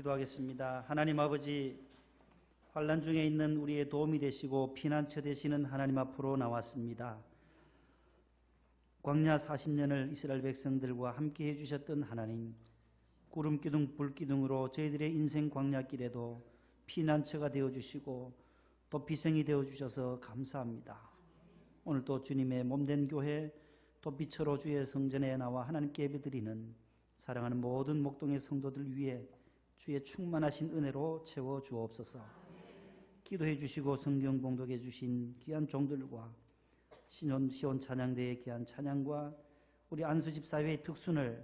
기도하겠습니다. 하나님 아버지, 환난 중에 있는 우리의 도움이 되시고 피난처 되시는 하나님 앞으로 나왔습니다. 광야 40년을 이스라엘 백성들과 함께 해주셨던 하나님, 구름기둥 불기둥으로 저희들의 인생 광야길에도 피난처가 되어주시고 또 비생이 되어주셔서 감사합니다. 오늘 또 주님의 몸된 교회 또 빛으로 주의 성전에 나와 하나님께 예배드리는 사랑하는 모든 목동의 성도들 위해 주의 충만하신 은혜로 채워 주옵소서. 기도해 주시고 성경 봉독해 주신 귀한 종들과 시온 찬양대의 귀한 찬양과 우리 안수집사회의 특순을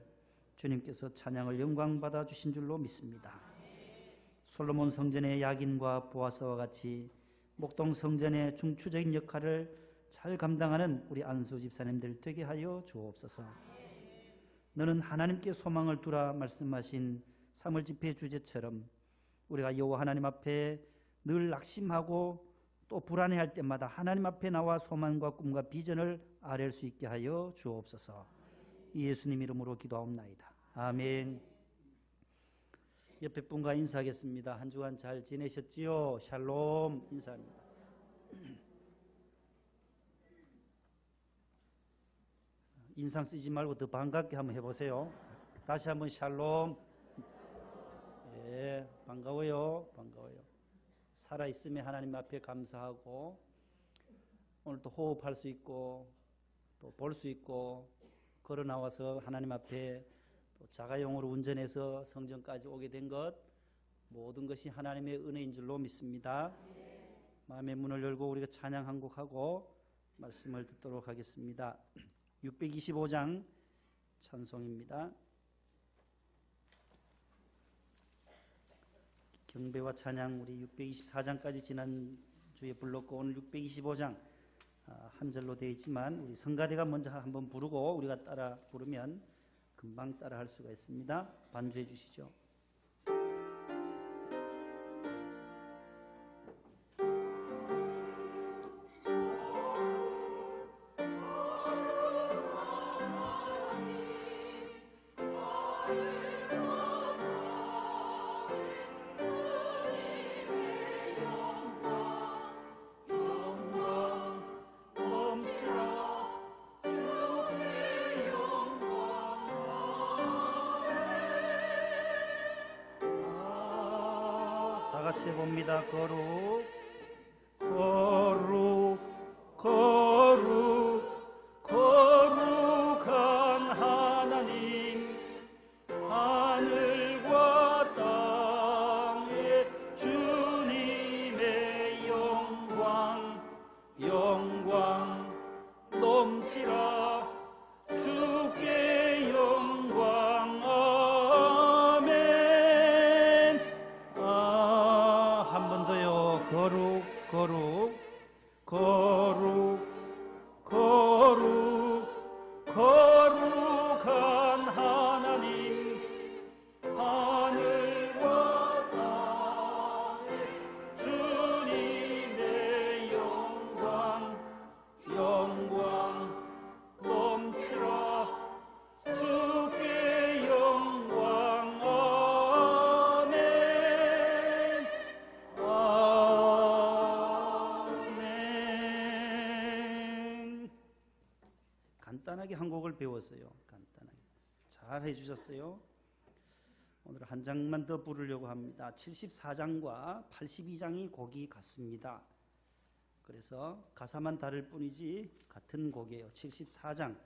주님께서 찬양을 영광받아 주신 줄로 믿습니다. 솔로몬 성전의 야긴과 보아스와 같이 목동 성전의 중추적인 역할을 잘 감당하는 우리 안수집사님들 되게 하여 주옵소서. 너는 하나님께 소망을 두라 말씀하신 3월 집회 주제처럼 우리가 여호와 하나님 앞에 늘 낙심하고 또 불안해할 때마다 하나님 앞에 나와 소망과 꿈과 비전을 아뢰을 수 있게 하여 주옵소서. 예수님 이름으로 기도하옵나이다. 아멘. 옆에 분과 인사하겠습니다. 한 주간 잘 지내셨지요? 샬롬 인사합니다. 인상 쓰지 말고 더 반갑게 한번 해보세요. 다시 한번 샬롬. 예, 반가워요. 반가워요. 살아있음에 하나님 앞에 감사하고 오늘 또 호흡할 수 있고 또 볼 수 있고 걸어 나와서 하나님 앞에 또 자가용으로 운전해서 성전까지 오게 된 것 모든 것이 하나님의 은혜인 줄로 믿습니다. 마음의 문을 열고 우리가 찬양 한 곡하고 말씀을 듣도록 하겠습니다. 625장 찬송입니다. 경배와 찬양 우리 624장까지 지난주에 불렀고 오늘 625장 한 절로 되어 있지만 우리 성가대가 먼저 한번 부르고 우리가 따라 부르면 금방 따라 할 수가 있습니다. 반주해 주시죠. 같이 해봅니다. 거룩 거룩 거룩 거룩한 하나님 하늘과 땅에 주님의 영광 영광 넘치라 주께 영광 거룩 거룩 거룩 거룩 거룩한 하나님 하늘과 땅에 주님의 영광 영광 넘치라 주께 영광 간단하게 한 곡을 배웠어요. 간단하게 잘 해주셨어요. 오늘 한 장만 더 부르려고 합니다. 74장과 82장이 곡이 같습니다. 그래서 가사만 다를 뿐이지 같은 곡이에요. 74장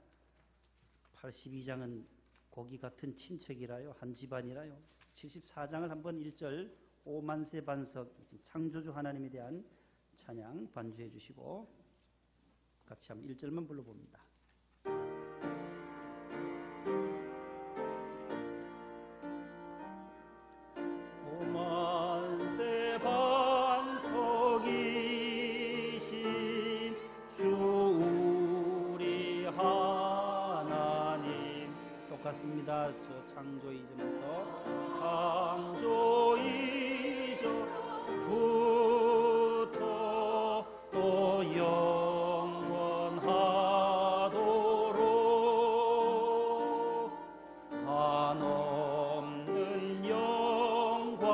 82장은 곡이 같은 친척이라요. 한 집안이라요. 74장을 한번 1절 오만세 반석 창조주 하나님에 대한 찬양 반주해 주시고 같이 한번 1절만 불러봅니다. 오만세 반석이신 주 우리 하나님 똑같습니다. 저 창조 이전부터 창조 이전부터 또 영원하도록 한없는 영광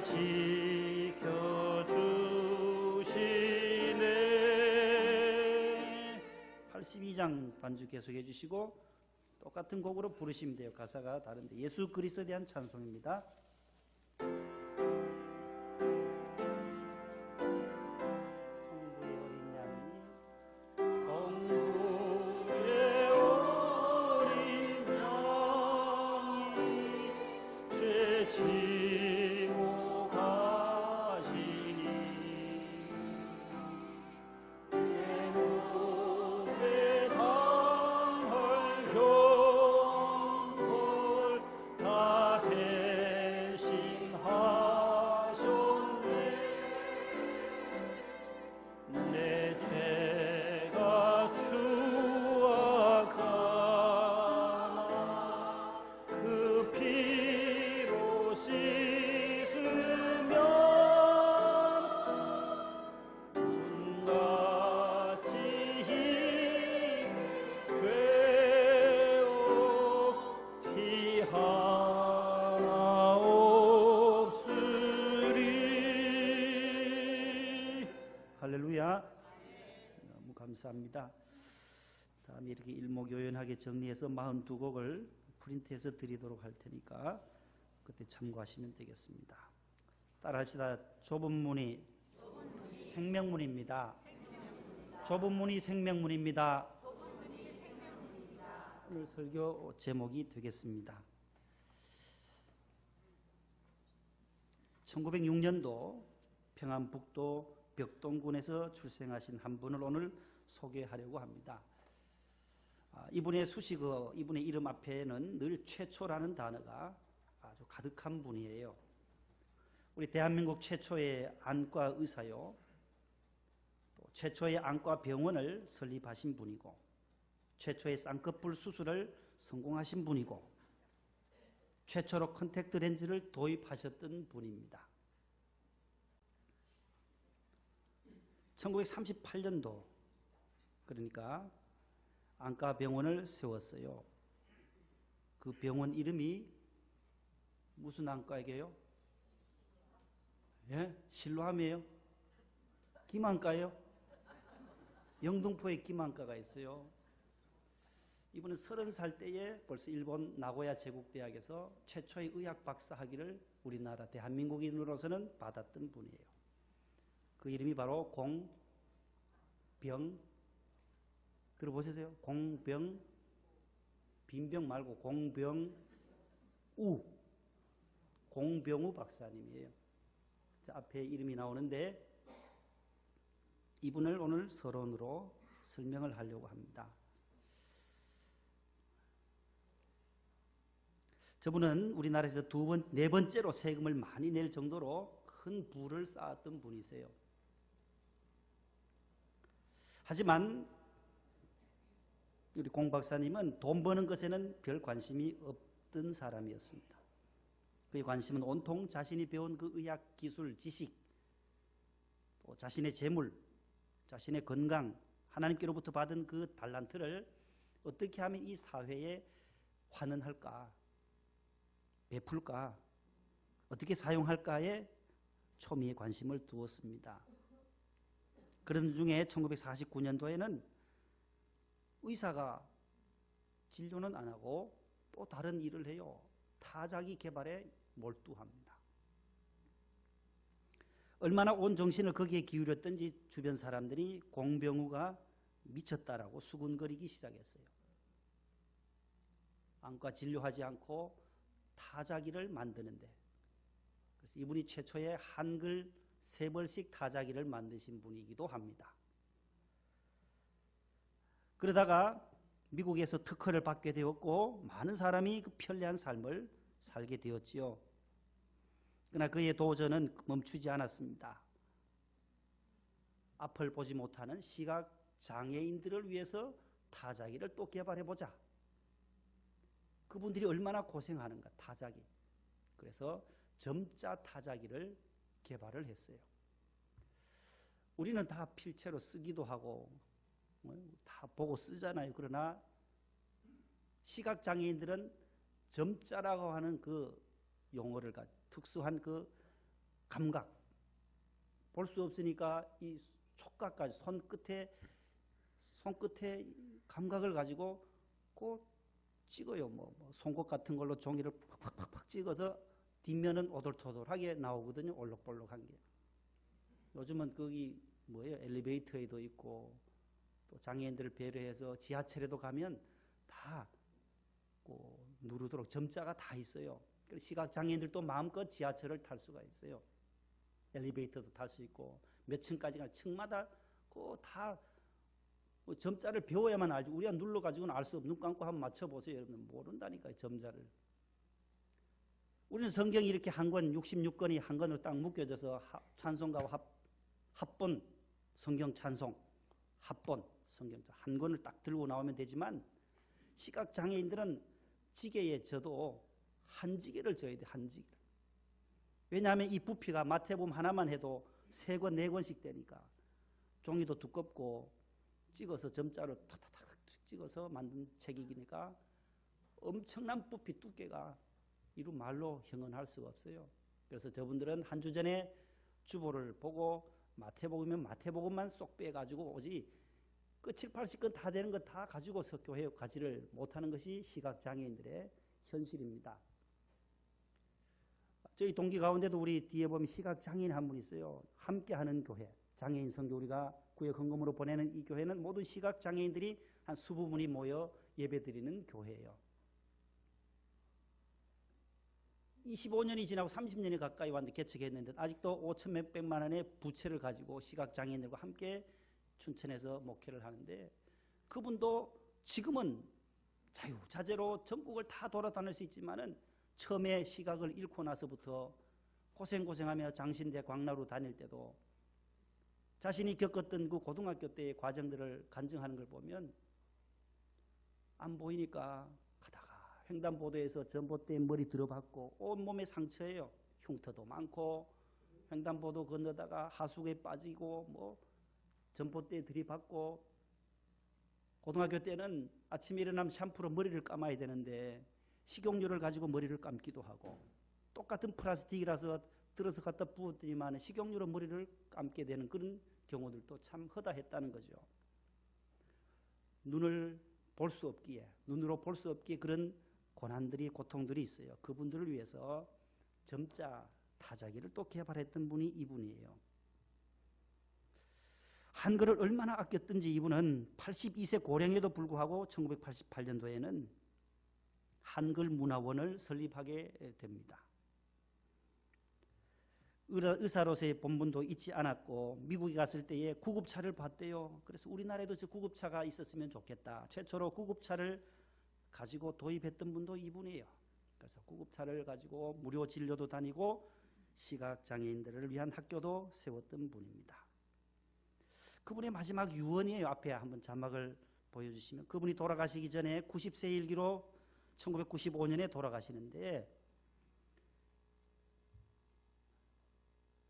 지켜주시네. 82장 반주 계속해 주시고 똑같은 곡으로 부르시면 돼요. 가사가 다른데 예수 그리스도에 대한 찬송입니다. 너무 감사합니다. 다음에 이렇게 일목요연하게 정리해서 42곡을 프린트해서 드리도록 할 테니까 그때 참고하시면 되겠습니다. 따라합시다. 좁은 문이 생명문입니다. 좁은 문이 생명문입니다. 오늘 설교 제목이 되겠습니다. 1906년도 평안북도 벽동군에서 출생하신 한 분을 오늘 소개하려고 합니다. 이분의 수식어, 이분의 이름 앞에는 늘 최초라는 단어가 아주 가득한 분이에요. 우리 대한민국 최초의 안과 의사요, 또 최초의 안과 병원을 설립하신 분이고, 최초의 쌍꺼풀 수술을 성공하신 분이고, 최초로 컨택트 렌즈를 도입하셨던 분입니다. 1938년도 그러니까 안과병원을 세웠어요. 그 병원 이름이 무슨 안과이게요? 예? 실로암이에요? 김안과예요? 영등포에 김안과가 있어요. 이분은 30살 때에 벌써 일본 나고야 제국대학에서 최초의 의학 박사 학위를 우리나라 대한민국인으로서는 받았던 분이에요. 그 이름이 바로 공병, 들어보셨어요? 공병, 빈병 말고 공병우 박사님이에요. 앞에 이름이 나오는데 이분을 오늘 서론으로 설명을 하려고 합니다. 저분은 우리나라에서 네 번째로 세금을 많이 낼 정도로 큰 부를 쌓았던 분이세요. 하지만 우리 공 박사님은 돈 버는 것에는 별 관심이 없던 사람이었습니다. 그의 관심은 온통 자신이 배운 그 의학 기술, 지식, 또 자신의 재물, 자신의 건강, 하나님께로부터 받은 그 달란트를 어떻게 하면 이 사회에 환원할까, 베풀까, 어떻게 사용할까에 초미의 관심을 두었습니다. 그런 중에 1949년도에는 의사가 진료는 안 하고 또 다른 일을 해요. 타자기 개발에 몰두합니다. 얼마나 온 정신을 거기에 기울였던지 주변 사람들이 공병우가 미쳤다라고 수군거리기 시작했어요. 안과 진료하지 않고 타자기를 만드는데, 그래서 이분이 최초의 한글 3벌씩 타자기를 만드신 분이기도 합니다. 그러다가 미국에서 특허를 받게 되었고 많은 사람이 그 편리한 삶을 살게 되었지요. 그러나 그의 도전은 멈추지 않았습니다. 앞을 보지 못하는 시각 장애인들을 위해서 타자기를 또 개발해보자. 그분들이 얼마나 고생하는가, 타자기. 그래서 점자 타자기를 개발을 했어요. 우리는 다 필체로 쓰기도 하고 다 보고 쓰잖아요. 그러나 시각장애인들은 점자라고 하는 그 용어를 특수한 그 감각. 볼 수 없으니까 이 촉각까지 손끝에 감각을 가지고 꼭 찍어요. 송곳 같은 걸로 종이를 팍팍팍 찍어서 뒷면은 오돌토돌하게 나오거든요. 올록볼록한 게. 요즘은 거기 엘리베이터에도 있고 또 장애인들을 배려해서 지하철에도 가면 다 누르도록 점자가 다 있어요. 시각 장애인들도 마음껏 지하철을 탈 수가 있어요. 엘리베이터도 탈 수 있고 몇 층까지가 층마다 다 점자를 배워야만 알죠. 우리가 눌러가지고는 알 수 없는. 눈 감고 한번 맞춰보세요. 여러분 모른다니까요. 점자를. 우리는 성경이 이렇게 한 권, 66권이 한 권으로 딱 묶여져서 찬송가와 합본 성경 찬송, 합본 성경 한 권을 딱 들고 나오면 되지만 시각장애인들은 지게에 져도 한 지게를 져야 돼. 한 지게. 왜냐하면 이 부피가 마태복음 하나만 해도 3권, 4권씩 되니까 종이도 두껍고 찍어서 점자로 탁탁탁 찍어서 만든 책이니까 엄청난 부피 두께가 이루 말로 형언할 수가 없어요. 그래서 저분들은 한 주 전에 주보를 보고 마태복음이면 마태복음만 쏙 빼가지고 오지 그 7, 80권 다 되는 거 다 가지고서 교회에 가지를 못하는 것이 시각장애인들의 현실입니다. 저희 동기 가운데도 우리 뒤에 보면 시각장애인 한 분 있어요. 함께하는 교회, 장애인 선교 우리가 구역 헌금으로 보내는 이 교회는 모든 시각장애인들이 한 20분이 모여 예배드리는 교회예요. 25년이 지나고 30년이 가까이 왔는데 개척했는데 아직도 5천 몇백만 원의 부채를 가지고 시각장애인들과 함께 춘천에서 목회를 하는데 그분도 지금은 자유자재로 전국을 다 돌아다닐 수 있지만은 처음에 시각을 잃고 나서부터 고생하며 장신대 광나루 다닐 때도 자신이 겪었던 그 고등학교 때의 과정들을 간증하는 걸 보면 안 보이니까 가다가 횡단보도에서 전봇대에 머리 들어박고 온몸에 상처예요. 흉터도 많고 횡단보도 건너다가 하수구에 빠지고 전봇대에 들이받고 고등학교 때는 아침에 일어나면 샴푸로 머리를 감아야 되는데 식용유를 가지고 머리를 감기도 하고 똑같은 플라스틱이라서 들어서 갖다 부었더니만 식용유로 머리를 감게 되는 그런 경우들도 참 허다했다는 거죠. 눈으로 볼 수 없기에 그런 고난들이 고통들이 있어요. 그분들을 위해서 점자 타자기를 또 개발했던 분이 이분이에요. 한글을 얼마나 아꼈든지 이분은 82세 고령에도 불구하고 1988년도에는 한글 문화원을 설립하게 됩니다. 의사로서의 본분도 잊지 않았고 미국에 갔을 때에 구급차를 봤대요. 그래서 우리나라에도 저 구급차가 있었으면 좋겠다. 최초로 구급차를 가지고 도입했던 분도 이분이에요. 그래서 구급차를 가지고 무료 진료도 다니고 시각장애인들을 위한 학교도 세웠던 분입니다. 그분의 마지막 유언이에요. 앞에 한번 자막을 보여주시면 그분이 돌아가시기 전에 90세 일기로 1995년에 돌아가시는데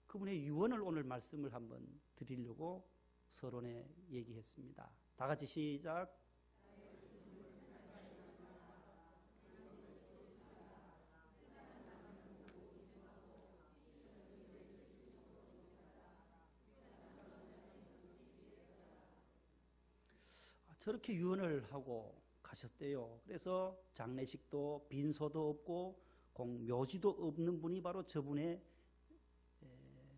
그분의 유언을 오늘 말씀을 한번 드리려고 서론에 얘기했습니다. 다 같이 시작. 저렇게 유언을 하고 가셨대요. 그래서 장례식도 빈소도 없고 묘지도 없는 분이 바로 저분의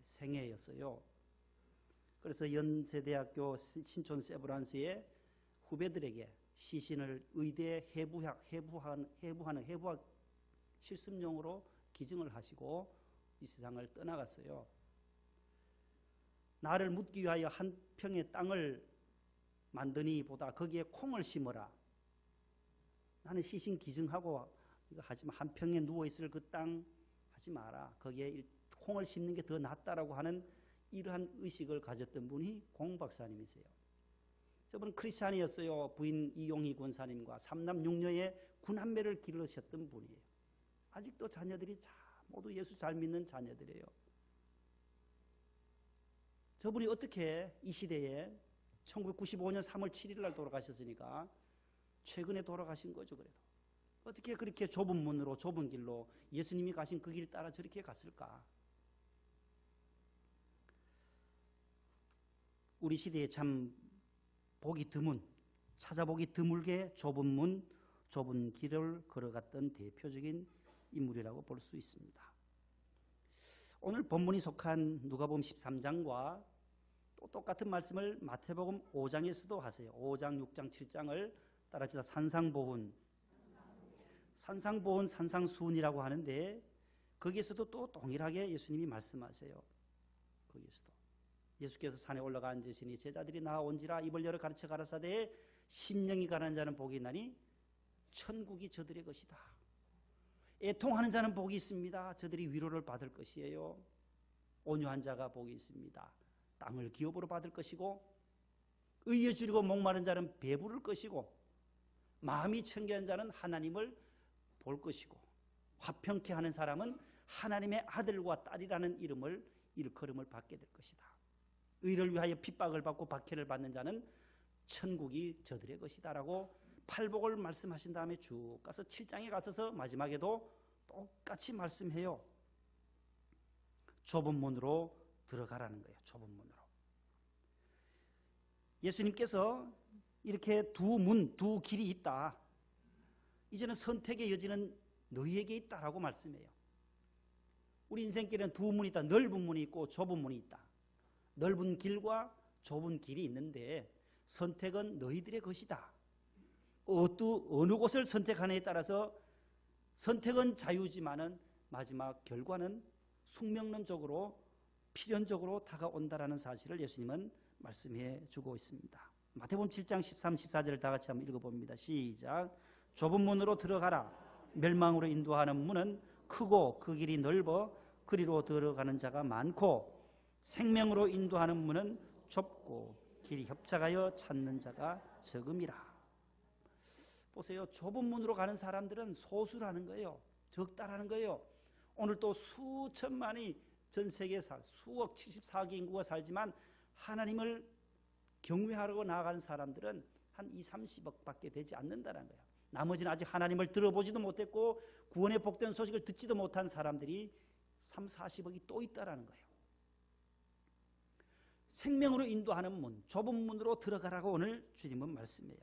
생애였어요. 그래서 연세대학교 신촌 세브란스의 후배들에게 시신을 의대 해부하는 해부학 실습용으로 기증을 하시고 이 세상을 떠나갔어요. 나를 묻기 위하여 한 평의 땅을 만드니 보다 거기에 콩을 심어라. 나는 시신 기증하고 이거 하지만 한 평에 누워있을 그 땅 하지 마라. 거기에 콩을 심는 게 더 낫다라고 하는 이러한 의식을 가졌던 분이 공 박사님이세요. 저분은 크리스찬이었어요. 부인 이용희 권사님과 3남 6녀의 군함매를 기르셨던 분이에요. 아직도 자녀들이 모두 예수 잘 믿는 자녀들이에요. 저분이 어떻게 이 시대에 1995년 3월 7일 날 돌아가셨으니까 최근에 돌아가신 거죠. 그래도 어떻게 그렇게 좁은 문으로 좁은 길로 예수님이 가신 그 길 따라 저렇게 갔을까? 우리 시대에 참 보기 드문, 찾아보기 드물게 좁은 문, 좁은 길을 걸어갔던 대표적인 인물이라고 볼 수 있습니다. 오늘 본문이 속한 누가복음 13장과 또 똑같은 말씀을 마태복음 5장에서도 하세요. 5장, 6장, 7장을 따라합시다. 산상보훈, 산상보훈, 산상수훈이라고 하는데 거기에서도 또 동일하게 예수님이 말씀하세요. 거기에서도 예수께서 산에 올라가 앉으시니 제자들이 나아온지라 입을 열어 가르쳐 가라사대 심령이 가난한 자는 복이 있나니 천국이 저들의 것이다. 애통하는 자는 복이 있습니다. 저들이 위로를 받을 것이에요. 온유한 자가 복이 있습니다. 땅을 기업으로 받을 것이고, 의에 줄이고 목마른 자는 배부를 것이고, 마음이 청결한 자는 하나님을 볼 것이고, 화평케 하는 사람은 하나님의 아들과 딸이라는 이름을 일컬음을 받게 될 것이다. 의를 위하여 핍박을 받고 박해를 받는 자는 천국이 저들의 것이다 라고 팔복을 말씀하신 다음에 쭉 가서 7장에 가서서 마지막에도 똑같이 말씀해요. 좁은 문으로 들어가라는 거예요. 좁은 문으로. 예수님께서 이렇게 두 문, 두 길이 있다. 이제는 선택의 여지는 너희에게 있다라고 말씀해요. 우리 인생길에는 두 문이 있다. 넓은 문이 있고 좁은 문이 있다. 넓은 길과 좁은 길이 있는데 선택은 너희들의 것이다. 어느 곳을 선택하느냐에 따라서 선택은 자유지만은 마지막 결과는 숙명론적으로 필연적으로 다가온다라는 사실을 예수님은 말씀해 주고 있습니다. 마태복음 7장 13, 14절을 다 같이 한번 읽어봅니다. 시작. 좁은 문으로 들어가라. 멸망으로 인도하는 문은 크고 그 길이 넓어 그리로 들어가는 자가 많고 생명으로 인도하는 문은 좁고 길이 협착하여 찾는 자가 적음이라. 보세요. 좁은 문으로 가는 사람들은 소수라는 거예요. 적다라는 거예요. 오늘 또 수천만이 전 세계에 수억 74개 인구가 살지만 하나님을 경외하려고 나아가는 사람들은 한 2, 30억밖에 되지 않는다는 거예요. 나머지는 아직 하나님을 들어보지도 못했고 구원의 복된 소식을 듣지도 못한 사람들이 3, 40억이 또 있다라는 거예요. 생명으로 인도하는 문, 좁은 문으로 들어가라고 오늘 주님은 말씀해요.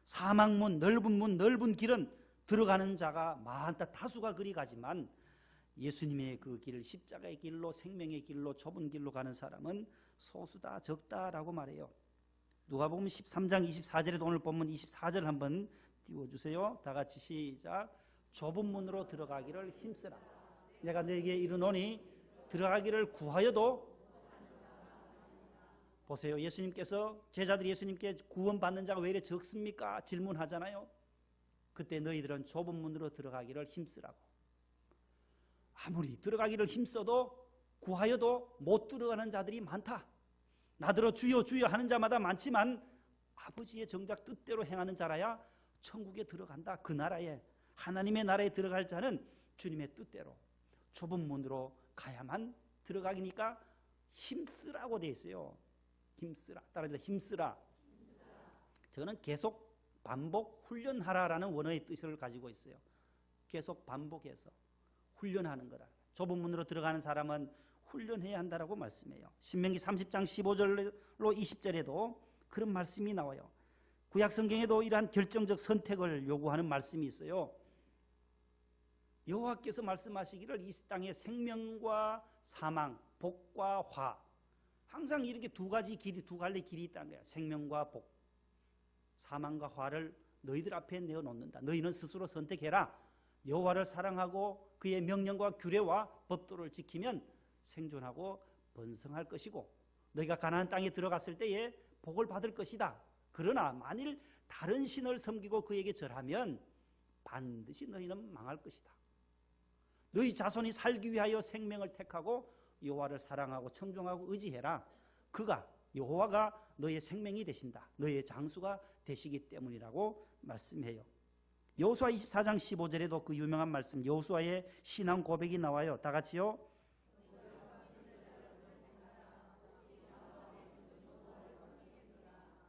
사망문, 넓은 길은 들어가는 자가 많다. 다수가 그리 가지만 예수님의 그 길을 십자가의 길로 생명의 길로 좁은 길로 가는 사람은 소수다, 적다라고 말해요. 누가복음 13장 24절에도 오늘 본문 24절 한번 띄워주세요. 다 같이 시작. 좁은 문으로 들어가기를 힘쓰라. 내가 너에게 이르노니 들어가기를 구하여도. 보세요. 예수님께서 제자들이 예수님께 구원받는 자가 왜 이렇게 적습니까? 질문하잖아요. 그때 너희들은 좁은 문으로 들어가기를 힘쓰라고. 아무리 들어가기를 힘써도 구하여도 못 들어가는 자들이 많다. 나더러 주여 주여 하는 자마다 많지만 아버지의 정작 뜻대로 행하는 자라야 천국에 들어간다. 그 나라에, 하나님의 나라에 들어갈 자는 주님의 뜻대로 좁은 문으로 가야만 들어가기니까 힘쓰라고 돼 있어요. 힘쓰라. 따라서 힘쓰라. 저는 계속 반복 훈련하라라는 원어의 뜻을 가지고 있어요. 계속 반복해서 훈련하는 거라. 좁은 문으로 들어가는 사람은 훈련해야 한다라고 말씀해요. 신명기 30장 15절로 20절에도 그런 말씀이 나와요. 구약 성경에도 이러한 결정적 선택을 요구하는 말씀이 있어요. 여호와께서 말씀하시기를 이 땅에 생명과 사망, 복과 화, 항상 이렇게 두 갈래 길이 있다는 거야. 생명과 복, 사망과 화를 너희들 앞에 내어놓는다. 너희는 스스로 선택해라. 여호와를 사랑하고 그의 명령과 규례와 법도를 지키면 생존하고 번성할 것이고 너희가 가나안 땅에 들어갔을 때에 복을 받을 것이다. 그러나 만일 다른 신을 섬기고 그에게 절하면 반드시 너희는 망할 것이다. 너희 자손이 살기 위하여 생명을 택하고 여호와를 사랑하고 청종하고 의지해라. 그가 여호와가 너의 생명이 되신다. 너의 장수가 되시기 때문이라고 말씀해요. 여호수아 24장 15절에도 그 유명한 말씀 여호수아의 신앙 고백이 나와요. 다 같이요.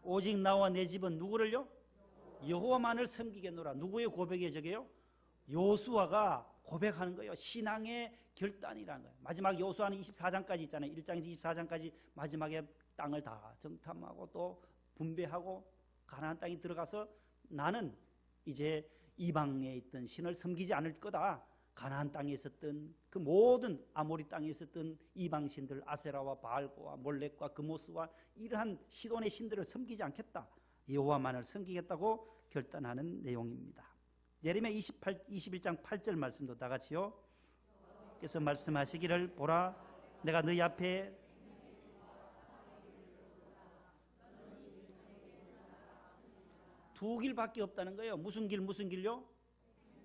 오직 나와 내 집은 누구를요? 여호와만을 섬기겠노라. 누구의 고백이에요 저게요? 여호수아가 고백하는 거예요. 신앙의 결단이라는 거예요. 마지막 여호수아는 24장까지 있잖아요. 1장에서 24장까지 마지막에 땅을 다 정탐하고 또 분배하고 가나안 땅에 들어가서 나는 이제 이방에 있던 신을 섬기지 않을 거다. 가나안 땅에 있었던 그 모든 아모리 땅에 있었던 이방 신들 아세라와 바알과 몰렉과 그모스와 이러한 시돈의 신들을 섬기지 않겠다. 여호와만을 섬기겠다고 결단하는 내용입니다. 예레미야 21장 8절 말씀도 다 같이요. 그래서 말씀하시기를 보라 내가 너희 앞에 두 길밖에 없다는 거예요. 무슨 길 무슨 길요?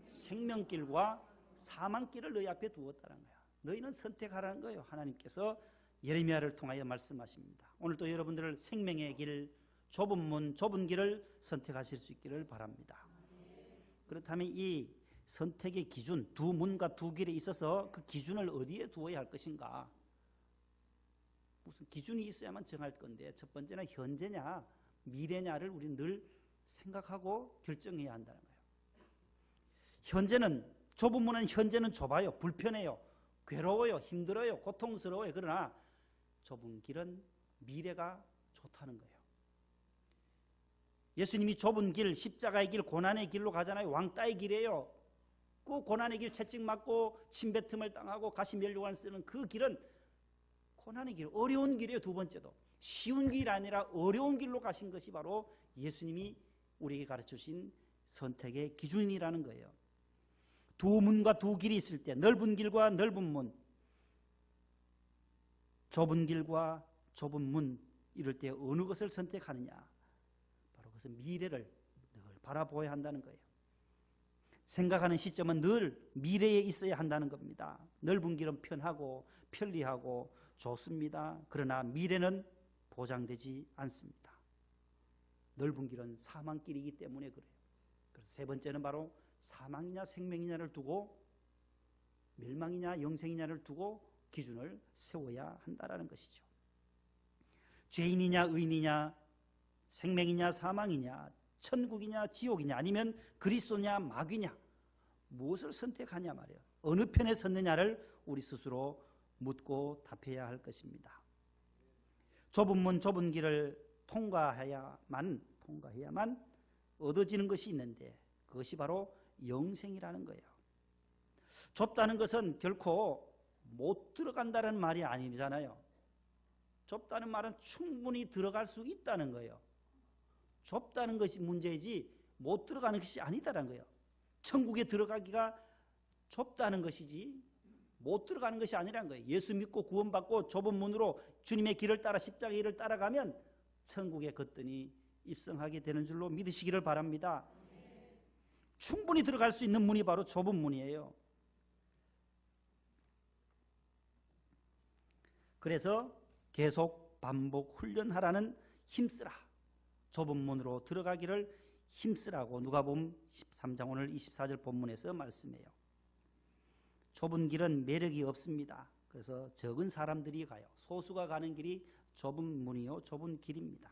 생명길과 사망길을 너희 앞에 두었다는 거야. 너희는 선택하라는 거예요. 하나님께서 예레미야를 통하여 말씀하십니다. 오늘도 여러분들 생명의 길, 좁은 문, 좁은 길을 선택하실 수 있기를 바랍니다. 그렇다면 이 선택의 기준, 두 문과 두 길에 있어서 그 기준을 어디에 두어야 할 것인가? 무슨 기준이 있어야만 정할 건데 첫 번째는 현재냐 미래냐를 우리는 늘 생각하고 결정해야 한다는 거예요. 현재는 좁은 문은 현재는 좁아요. 불편해요. 괴로워요. 힘들어요. 고통스러워요. 그러나 좁은 길은 미래가 좋다는 거예요. 예수님이 좁은 길, 십자가의 길, 고난의 길로 가잖아요. 왕따의 길이에요. 그 고난의 길 채찍맞고 침뱉음을 당하고 가시면류관 쓰는 그 길은 고난의 길, 어려운 길이에요. 두 번째도 쉬운 길이 아니라 어려운 길로 가신 것이 바로 예수님이 우리에게 가르쳐주신 선택의 기준이라는 거예요. 두 문과 두 길이 있을 때 넓은 길과 넓은 문, 좁은 길과 좁은 문 이럴 때 어느 것을 선택하느냐? 바로 그것은 미래를 늘 바라보아야 한다는 거예요. 생각하는 시점은 늘 미래에 있어야 한다는 겁니다. 넓은 길은 편하고 편리하고 좋습니다. 그러나 미래는 보장되지 않습니다. 넓은 길은 사망길이기 때문에 그래요. 그래서 세 번째는 바로 사망이냐 생명이냐를 두고 멸망이냐 영생이냐를 두고 기준을 세워야 한다는 것이죠. 죄인이냐 의인이냐 생명이냐 사망이냐 천국이냐 지옥이냐 아니면 그리스도냐 마귀냐 무엇을 선택하냐 말이에요. 어느 편에 섰느냐를 우리 스스로 묻고 답해야 할 것입니다. 좁은 문 좁은 길을 통과해야만 얻어지는 것이 있는데 그것이 바로 영생이라는 거예요. 좁다는 것은 결코 못 들어간다는 말이 아니잖아요. 좁다는 말은 충분히 들어갈 수 있다는 거예요. 좁다는 것이 문제이지 못 들어가는 것이 아니다라는 거예요. 천국에 들어가기가 좁다는 것이지 못 들어가는 것이 아니라는 거예요. 예수 믿고 구원받고 좁은 문으로 주님의 길을 따라 십자가의 길을 따라가면 천국에 거뜬히 입성하게 되는 줄로 믿으시기를 바랍니다. 충분히 들어갈 수 있는 문이 바로 좁은 문이에요. 그래서 계속 반복 훈련하라는 힘쓰라. 좁은 문으로 들어가기를 힘쓰라고 누가복음 13장 오늘 24절 본문에서 말씀해요. 좁은 길은 매력이 없습니다. 그래서 적은 사람들이 가요. 소수가 가는 길이 좁은 문이요 좁은 길입니다.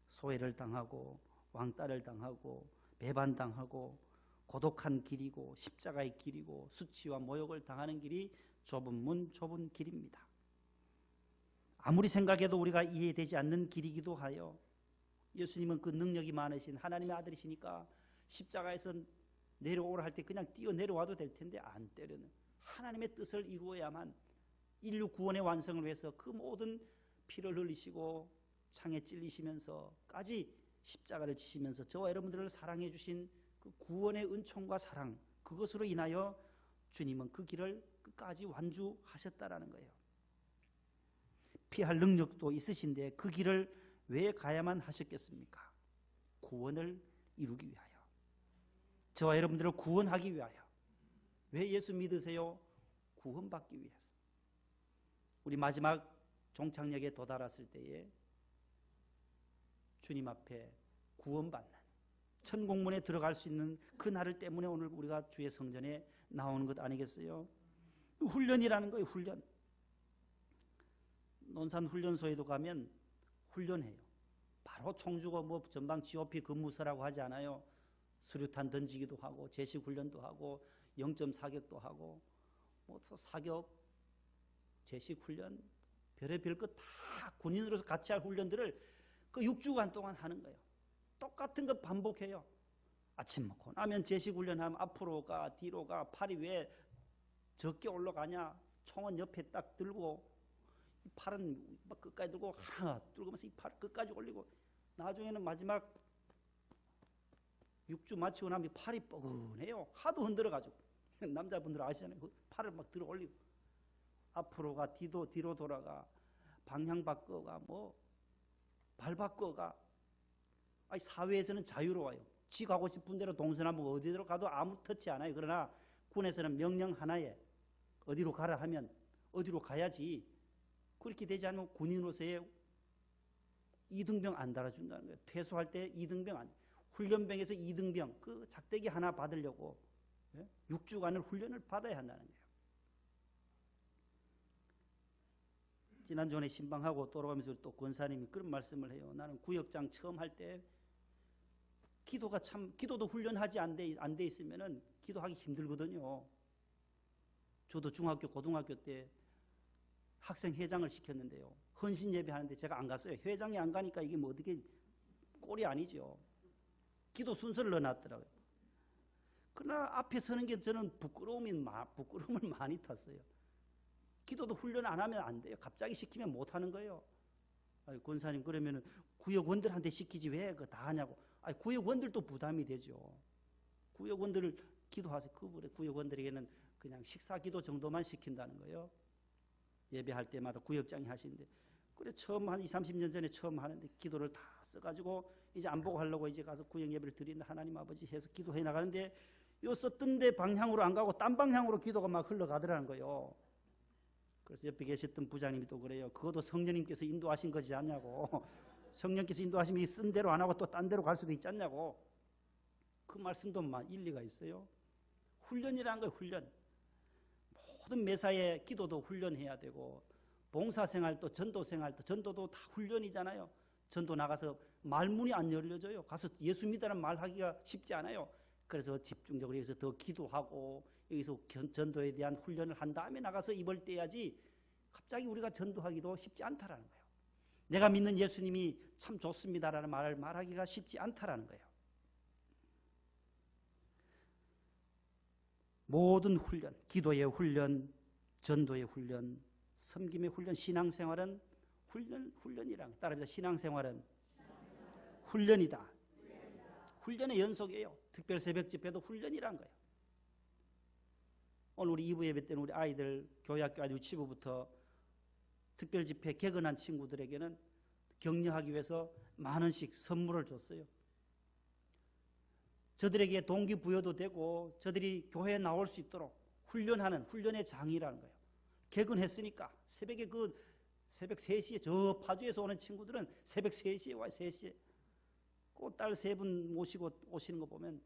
소외를 당하고 왕따를 당하고 배반당하고 고독한 길이고 십자가의 길이고 수치와 모욕을 당하는 길이 좁은 문 좁은 길입니다. 아무리 생각해도 우리가 이해되지 않는 길이기도 하여 예수님은 그 능력이 많으신 하나님의 아들이시니까 십자가에서 내려오라 할 때 그냥 뛰어 내려와도 될 텐데 안 때려는 하나님의 뜻을 이루어야만 인류 구원의 완성을 위해서 그 모든 피를 흘리시고 창에 찔리시면서까지 십자가를 지시면서 저와 여러분들을 사랑해 주신 그 구원의 은총과 사랑 그것으로 인하여 주님은 그 길을 끝까지 완주하셨다라는 거예요. 피할 능력도 있으신데 그 길을 왜 가야만 하셨겠습니까? 구원을 이루기 위하여 저와 여러분들을 구원하기 위하여. 왜 예수 믿으세요? 구원받기 위해서. 우리 마지막 종착역에 도달했을 때에 주님 앞에 구원받는 천국문에 들어갈 수 있는 그 날을 때문에 오늘 우리가 주의 성전에 나오는 것 아니겠어요? 훈련이라는 거예요. 훈련. 논산 훈련소에도 가면 훈련해요. 바로 총 주고 뭐 전방 GOP 근무서라고 하지 않아요. 수류탄 던지기도 하고 제식 훈련도 하고 0점 사격도 하고 뭐 사격 제식 훈련 별의별 거 다 군인으로서 같이 할 훈련들을 그 6주간 동안 하는 거예요. 똑같은 거 반복해요. 아침 먹고 나면 제식 훈련하면 앞으로 가, 뒤로 가, 팔이 왜 적게 올라가냐, 총은 옆에 딱 들고 팔은 끝까지 들고 하나 들고면서 이 팔 끝까지 올리고, 나중에는 마지막 6주 마치고 나면 팔이 뻐근해요. 하도 흔들어가지고. 남자분들 아시잖아요. 그 팔을 막 들어 올리고 앞으로 가, 뒤로 돌아가, 방향 바꿔가, 뭐 발 바꿔가. 아니, 사회에서는 자유로워요. 지 가고 싶은 대로 동서남북 어디로 가도 아무 터치 안 해요. 그러나 군에서는 명령 하나에 어디로 가라 하면 어디로 가야지. 그렇게 되지 않으면 군인으로서의 이등병 안 달아준다는 거예요. 퇴소할 때 이등병 안, 훈련병에서 이등병 그 작대기 하나 받으려고 6주간을 훈련을 받아야 한다는 거예요. 지난주에 신방하고 돌아가면서 또 권사님이 그런 말씀을 해요. 나는 구역장 처음 할 때 기도도 훈련하지 안 돼 있으면은 기도하기 힘들거든요. 저도 중학교, 고등학교 때 학생 회장을 시켰는데요. 헌신 예배 하는데 제가 안 갔어요. 회장이 안 가니까 이게 뭐 어떻게 꼴이 아니죠. 기도 순서를 넣어놨더라고요. 그러나 앞에 서는 게 저는 부끄러움을 많이 탔어요. 기도도 훈련 안 하면 안 돼요. 갑자기 시키면 못 하는 거예요. 아니, 권사님 그러면은 구역원들한테 시키지 왜 그거 다 하냐고. 아니, 구역원들도 부담이 되죠. 구역원들을 기도하세요. 그 구역원들에게는 그냥 식사기도 정도만 시킨다는 거예요. 예배할 때마다 구역장이 하시는데, 그래 처음 한 20, 30년 전에 처음 하는데 기도를 다 써가지고 이제 안 보고 하려고 이제 가서 구역 예배를 드리는데 하나님 아버지 해서 기도해 나가는데 요 썼던 데 방향으로 안 가고 딴 방향으로 기도가 막 흘러가더라는 거예요. 그래서 옆에 계셨던 부장님이 또 그래요. 그것도 성령님께서 인도하신 거지 않냐고. 성령께서 인도하시면 쓴 대로 안 하고 또 딴 데로 갈 수도 있지 않냐고. 그 말씀도 일리가 있어요. 훈련이라는 거예요. 훈련. 모든 매사에 기도도 훈련해야 되고, 봉사생활도 전도생활도 전도도 다 훈련이잖아요. 전도 나가서 말문이 안 열려져요. 가서 예수 믿으라는 말하기가 쉽지 않아요. 그래서 집중적으로 여기서 더 기도하고 여기서 전도에 대한 훈련을 한 다음에 나가서 입을 떼야지 갑자기 우리가 전도하기도 쉽지 않다라는 거예요. 내가 믿는 예수님이 참 좋습니다라는 말을 말하기가 쉽지 않다라는 거예요. 모든 훈련, 기도의 훈련, 전도의 훈련, 섬김의 훈련, 신앙생활은 훈련이랑 따라합니다. 신앙생활은 훈련이다. 훈련의 연속이에요. 특별 새벽 집회도 훈련이란 거예요. 오늘 우리 2부 예배 때는 우리 아이들 교회학교 아주 유치부부터 특별 집회 개근한 친구들에게는 격려하기 위해서 만 원씩 선물을 줬어요. 저들에게 동기부여도 되고 저들이 교회에 나올 수 있도록 훈련하는 훈련의 장이라는 거예요. 개근했으니까 새벽에 새벽 3시에 저 파주에서 오는 친구들은 새벽 3시에 와요. 3시에. 그 딸 3분 모시고 오시는 거 보면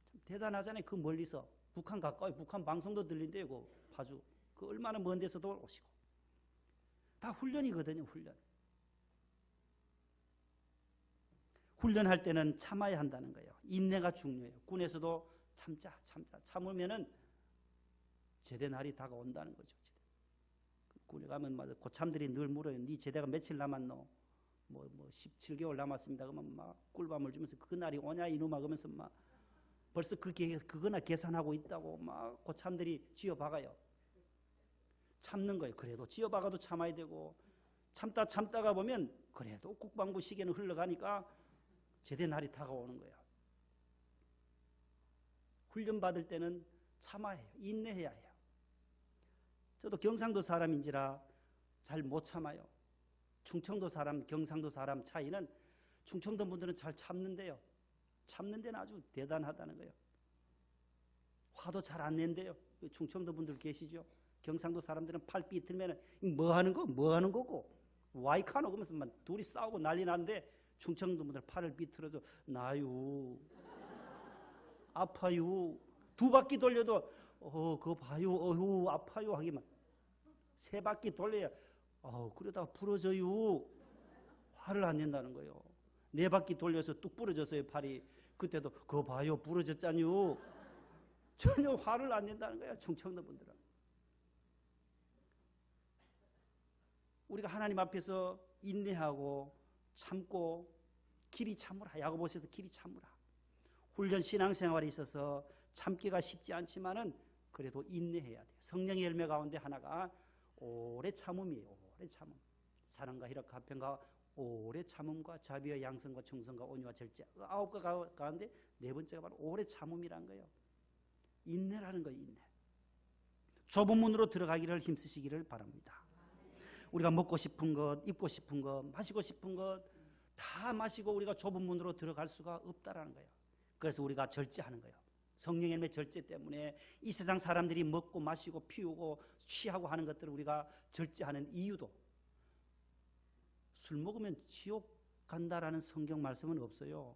참 대단하잖아요. 그 멀리서 북한 가까이 북한 방송도 들린대요. 그 파주. 그 얼마나 먼 데서도 오시고. 다 훈련이거든요. 훈련. 훈련할 때는 참아야 한다는 거예요. 인내가 중요해요. 군에서도 참으면은 제대 날이 다가온다는 거죠. 군에 가면 고참들이 늘 물어요. 네 제대가 며칠 남았노? 뭐 17개월 남았습니다. 그러면 막 꿀밤을 주면서 그 날이 오냐 이놈아 그러면서 막 벌써 그거나 계산하고 있다고 막 고참들이 쥐어박아요. 참는 거예요. 그래도 쥐어박아도 참아야 되고 참다가 보면 그래도 국방부 시계는 흘러가니까 제대 날이 다가오는 거예요. 훈련 받을 때는 참아야 해요. 인내해야 해요. 저도 경상도 사람인지라 잘 못 참아요. 충청도 사람, 경상도 사람 차이는 충청도 분들은 잘 참는데요. 참는 데는 아주 대단하다는 거예요. 화도 잘 안 낸대요. 충청도 분들 계시죠? 경상도 사람들은 팔 삐틀면 뭐 하는 거고 와이카노 그러면서 막 둘이 싸우고 난리 나는데 충청도 분들 팔을 삐틀어도 나유 아파요. 2바퀴 돌려도 그거 봐요. 어휴 아파요 하기만. 3바퀴 돌려야 그러다가 부러져요. 화를 안 낸다는 거예요. 4바퀴 돌려서 뚝 부러졌어요. 팔이. 그때도 그거 봐요. 부러졌잖요. 전혀 화를 안 낸다는 거예요. 충청도 분들은. 우리가 하나님 앞에서 인내하고 참고 길이 참으라. 야고보서도 길이 참으라. 훈련 신앙생활에 있어서 참기가 쉽지 않지만은 그래도 인내해야 돼. 성령의 열매 가운데 하나가 오래 참음이에요. 오래 참음. 사랑과 희락, 화평과 오래 참음과 자비와 양성과 충성과 온유와 절제. 9가 가운데 4번째가 바로 오래 참음이란 거예요. 인내라는 거예요. 인내. 좁은 문으로 들어가기를 힘쓰시기를 바랍니다. 우리가 먹고 싶은 것, 입고 싶은 것, 마시고 싶은 것 다 마시고 우리가 좁은 문으로 들어갈 수가 없다라는 거예요. 그래서 우리가 절제하는 거예요. 성령의 열매 절제 때문에 이 세상 사람들이 먹고 마시고 피우고 취하고 하는 것들을 우리가 절제하는 이유도, 술 먹으면 지옥 간다라는 성경 말씀은 없어요.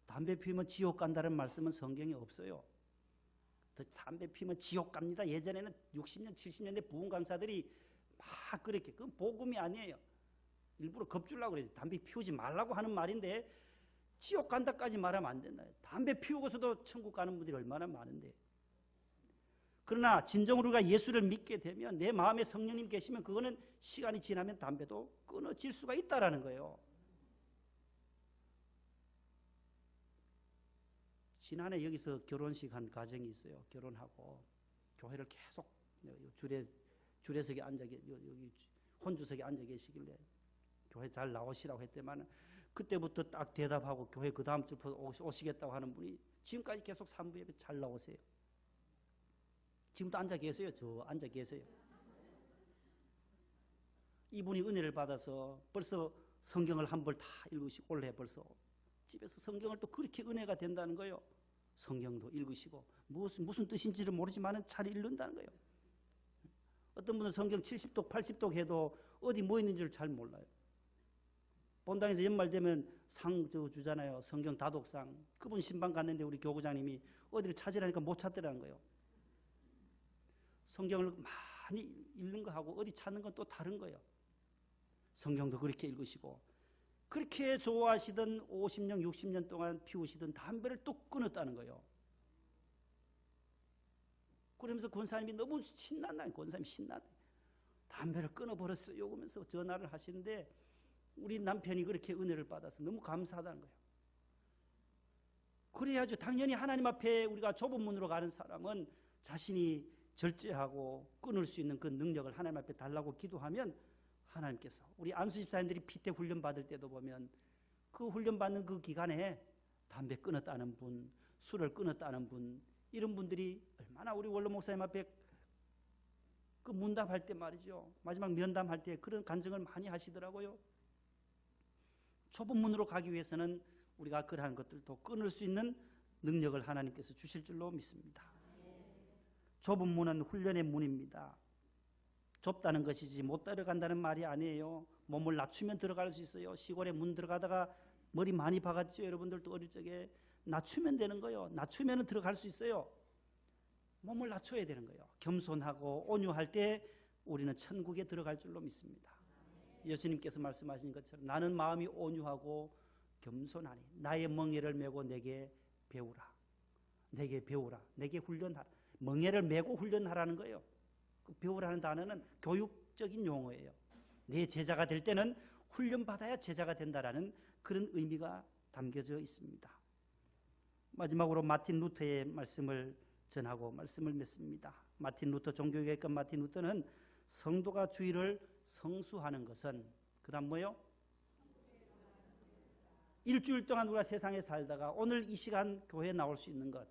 담배 피우면 지옥 간다는 말씀은 성경에 없어요. 담배 피우면 지옥 갑니다. 예전에는 60년, 70년대 부흥 강사들이 막 그렇게, 그건 복음이 아니에요. 일부러 겁주려고 그래요. 담배 피우지 말라고 하는 말인데 지옥 간다까지 말하면 안 된다. 담배 피우고서도 천국 가는 분들이 얼마나 많은데. 그러나 진정으로 우리가 예수를 믿게 되면, 내 마음에 성령님 계시면 그거는 시간이 지나면 담배도 끊어질 수가 있다라는 거예요. 지난해 여기서 결혼식 한 가정이 있어요. 결혼하고 교회를 계속 주례석에 앉아, 여기 혼주석에 앉아 계시길래 교회 잘 나오시라고 했더만 그때부터 딱 대답하고 교회 그 다음 주부터 오시겠다고 하는 분이 지금까지 계속 3부 예배 잘 나오세요. 지금도 앉아 계세요. 저 앉아 계세요. 이분이 은혜를 받아서 벌써 성경을 한 벌 다 읽으시고, 올해 벌써 집에서 성경을 또 그렇게 은혜가 된다는 거예요. 성경도 읽으시고 무슨 뜻인지를 모르지만 잘 읽는다는 거예요. 어떤 분은 성경 70독 80독 해도 어디 뭐 있는지를 잘 몰라요. 본당에서 연말 되면 상 주잖아요. 성경 다독상. 그분 신방 갔는데 우리 교구장님이 어디를 찾으라니까 못 찾더라는 거예요. 성경을 많이 읽는 거하고 어디 찾는 건 또 다른 거예요. 성경도 그렇게 읽으시고, 그렇게 좋아하시던 50년 60년 동안 피우시던 담배를 또 끊었다는 거예요. 그러면서 권사님이 너무 신난다. 권사님이 신나네. 담배를 끊어버렸어요. 그러면서 전화를 하시는데 우리 남편이 그렇게 은혜를 받아서 너무 감사하다는 거예요. 그래야죠. 당연히 하나님 앞에 우리가 좁은 문으로 가는 사람은 자신이 절제하고 끊을 수 있는 그 능력을 하나님 앞에 달라고 기도하면 하나님께서, 우리 안수 집사님들이 피태 훈련 받을 때도 보면 그 훈련 받는 그 기간에 담배 끊었다는 분, 술을 끊었다는 분, 이런 분들이 얼마나 우리 원로 목사님 앞에 그 문답할 때 말이죠. 마지막 면담할 때 그런 간증을 많이 하시더라고요. 좁은 문으로 가기 위해서는 우리가 그러한 것들도 끊을 수 있는 능력을 하나님께서 주실 줄로 믿습니다. 좁은 문은 훈련의 문입니다. 좁다는 것이지 못 들어간다는 말이 아니에요. 몸을 낮추면 들어갈 수 있어요. 시골에 문 들어가다가 머리 많이 박았죠. 여러분들도 어릴 적에. 낮추면 되는 거예요. 낮추면 들어갈 수 있어요. 몸을 낮춰야 되는 거예요. 겸손하고 온유할 때 우리는 천국에 들어갈 줄로 믿습니다. 예수님께서 말씀하신 것처럼 나는 마음이 온유하고 겸손하니 나의 멍에를 메고 내게 배우라. 내게 배우라. 내게 훈련하라. 멍에를 메고 훈련하라는 거예요. 그 배우라는 단어는 교육적인 용어예요. 내 제자가 될 때는 훈련받아야 제자가 된다라는 그런 의미가 담겨져 있습니다. 마지막으로 마틴 루터의 말씀을 전하고 말씀을 맺습니다. 마틴 루터, 종교개혁가 마틴 루터는 성도가 주일을 성수하는 것은, 그 다음 뭐요? 일주일 동안 우리가 세상에 살다가 오늘 이 시간 교회에 나올 수 있는 것,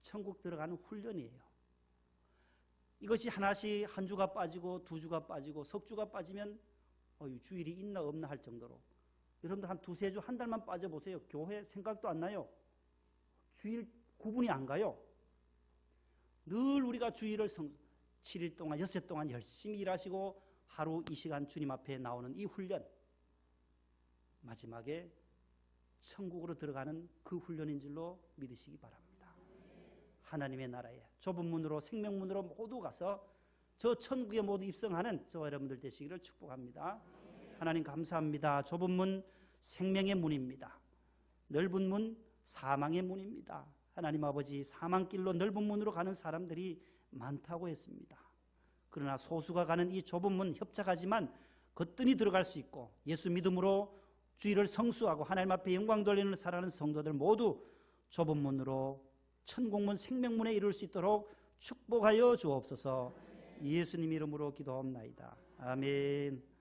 천국 들어가는 훈련이에요. 이것이 하나씩 한 주가 빠지고 두 주가 빠지고 석 주가 빠지면 주일이 있나 없나 할 정도로, 여러분들 한 두세 주, 한 달만 빠져보세요. 교회 생각도 안 나요. 주일 구분이 안 가요. 늘 우리가 주일을 7일 동안, 6일 동안 열심히 일하시고 하루 이 시간 주님 앞에 나오는 이 훈련, 마지막에 천국으로 들어가는 그 훈련인 줄로 믿으시기 바랍니다. 하나님의 나라에 좁은 문으로, 생명문으로 모두 가서 저 천국에 모두 입성하는 저와 여러분들 되시기를 축복합니다. 하나님 감사합니다. 좁은 문 생명의 문입니다. 넓은 문 사망의 문입니다. 하나님 아버지, 사망길로 넓은 문으로 가는 사람들이 많다고 했습니다. 그러나 소수가 가는 이 좁은 문 협착하지만 거뜬히 들어갈 수 있고 예수 믿음으로 주의를 성수하고 하나님 앞에 영광 돌리는 살아가는 성도들 모두 좁은 문으로 천국문 생명문에 이룰 수 있도록 축복하여 주옵소서. 예수님 이름으로 기도합나이다. 아멘.